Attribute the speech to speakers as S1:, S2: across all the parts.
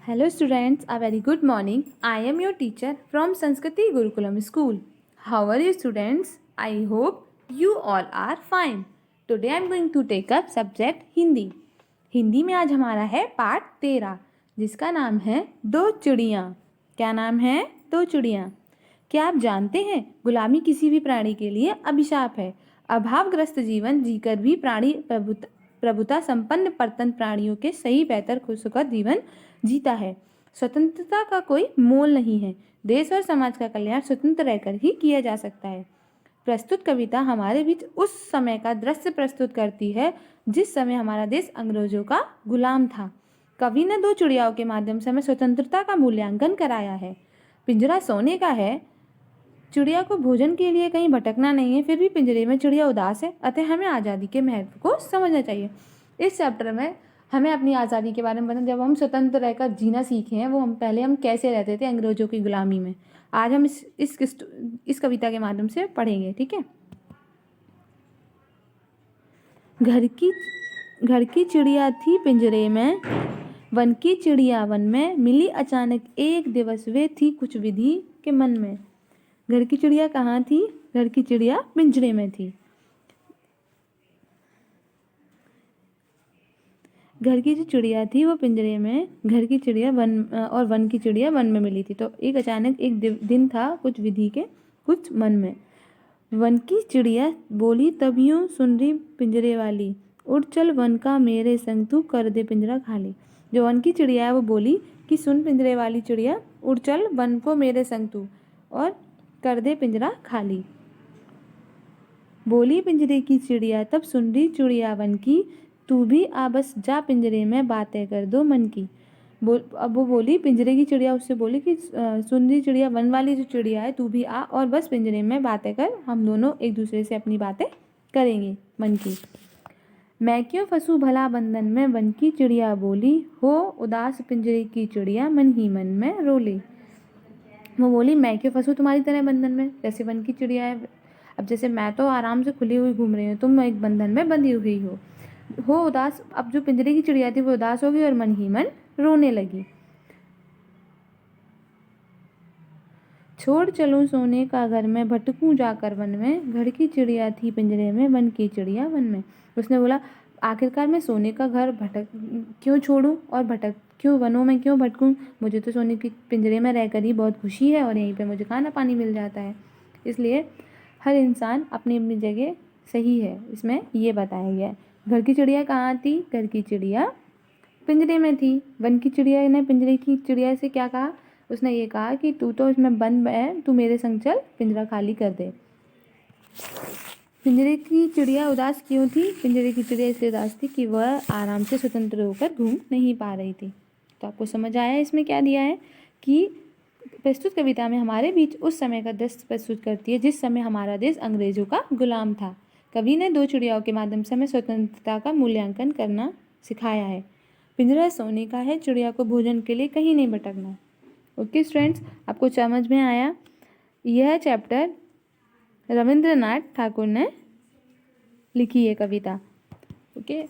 S1: Hello students, a very good morning. I am your teacher from Sanskriti Gurukulam School. How are you students? I hope you all are fine. Today I am going to take up subject Hindi. Hindi में आज हमारा है पाठ 13 जिसका नाम है दो चिड़ियाँ. क्या नाम है? दो चिड़ियाँ. क्या आप जानते हैं गुलामी किसी भी प्राणी के लिए अभिशाप है. अभावग्रस्त जीवन जीकर भी प्राणी प्रभुता संपन्न परतन प्राणियों के सही बेहतर खुशखुश जीवन जीता है. स्वतंत्रता का कोई मोल नहीं है. देश और समाज का कल्याण स्वतंत्र रहकर ही किया जा सकता है. प्रस्तुत कविता हमारे बीच उस समय का दृश्य प्रस्तुत करती है जिस समय हमारा देश अंग्रेजों का गुलाम था. कवि ने दो चिड़ियाओं के माध्यम से हमें स्वतंत्रता का मूल्यांकन कराया है. पिंजरा सोने का है. चिड़िया को भोजन के लिए कहीं भटकना नहीं है, फिर भी पिंजरे में चिड़िया उदास है. अतः हमें आज़ादी के महत्व को समझना चाहिए. इस चैप्टर में हमें अपनी आज़ादी के बारे में बताना. जब हम स्वतंत्र रहकर जीना सीखे हैं वो हम कैसे रहते थे अंग्रेजों की गुलामी में, आज हम इस कविता के माध्यम से पढ़ेंगे. ठीक है. घर की चिड़िया थी पिंजरे में, वन की चिड़िया वन में मिली अचानक एक दिवस, वे थी कुछ विधि के मन में. घर की चिड़िया कहाँ थी? घर की चिड़िया पिंजरे में थी. घर की जो चिड़िया थी वो पिंजरे में, घर की चिड़िया वन की चिड़िया वन में मिली थी. तो एक अचानक एक दिन था कुछ विधि के कुछ मन में. वन की चिड़िया बोली तब यूं सुन रही पिंजरे वाली, उड़ चल वन का मेरे संग तू कर दे पिंजरा खाली. जो वन की चिड़िया है वो बोली कि सुन पिंजरे वाली चिड़िया, उड़ चल वन को मेरे संग तू और कर दे पिंजरा खाली. बोली पिंजरे की चिड़िया तब सुन रही चिड़िया वन की, तू भी आ बस जा पिंजरे में बातें कर दो मन की. अब वो बोली पिंजरे की चिड़िया उससे बोली कि सुन रही चिड़िया वन वाली जो चिड़िया है, तू भी आ और बस पिंजरे में बातें कर, हम दोनों एक दूसरे से अपनी बातें करेंगे मन की. मैं क्यों फंसूं भला बंधन में, वन की चिड़िया बोली, हो उदास पिंजरे की चिड़िया मन ही मन में रोली. वो बोली मैं क्यों फंसूं तुम्हारी तरह बंधन में, जैसे वन की चिड़िया है. अब जैसे मैं तो आराम से खुली हुई घूम रही हूँ, तुम एक बंधन में बंधी हुई हो उदास. अब जो पिंजरे की चिड़िया थी वो उदास हो गई और मन ही मन रोने लगी. छोड़ चलूं सोने का घर में, भटकूं जाकर वन में, घर की चिड़िया थी पिंजरे में, वन की चिड़िया वन में. उसने बोला आखिरकार मैं सोने का घर क्यों छोड़ूं और क्यों वनों में क्यों भटकूं. मुझे तो सोने की पिंजरे में रहकर ही बहुत खुशी है और यहीं पे मुझे खाना पानी मिल जाता है. इसलिए हर इंसान अपनी अपनी जगह सही है, इसमें ये बताया गया है. घर की चिड़िया कहाँ थी? घर की चिड़िया पिंजरे में थी. वन की चिड़िया ने पिंजरे की चिड़िया से क्या कहा? उसने ये कहा कि तू तो इसमें बंद है, तू मेरे संग चल, पिंजरा खाली कर दे. पिंजरे की चिड़िया उदास क्यों थी? पिंजरे की चिड़िया इसलिए उदास थी कि वह आराम से स्वतंत्र होकर घूम नहीं पा रही थी. तो आपको समझ आया इसमें क्या दिया है कि प्रस्तुत कविता में हमारे बीच उस समय का दृश्य प्रस्तुत करती है जिस समय हमारा देश अंग्रेजों का गुलाम था. कवि ने दो चिड़ियाओं के माध्यम से हमें स्वतंत्रता का मूल्यांकन करना सिखाया है. पिंजरा सोने का है, चिड़िया को भोजन के लिए कहीं नहीं भटकना. ओके स्टूडेंट्स, आपको समझ में आया? यह चैप्टर रविंद्रनाथ ठाकुर ने लिखी है कविता. ओके.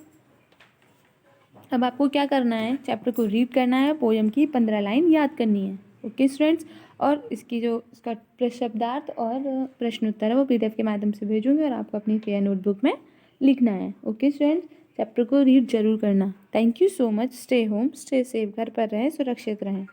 S1: अब आपको क्या करना है? चैप्टर को रीड करना है, पोयम की 15 लाइन याद करनी है. Okay students. और इसका शब्दार्थ और प्रश्नोत्तर है वो PDF के माध्यम से भेजूंगी और आपको अपनी फेयर नोटबुक में लिखना है. ओके स्टूडेंट्स, चैप्टर को रीड जरूर करना. Thank you so much. Stay home, stay safe. घर पर रहें, सुरक्षित रहें.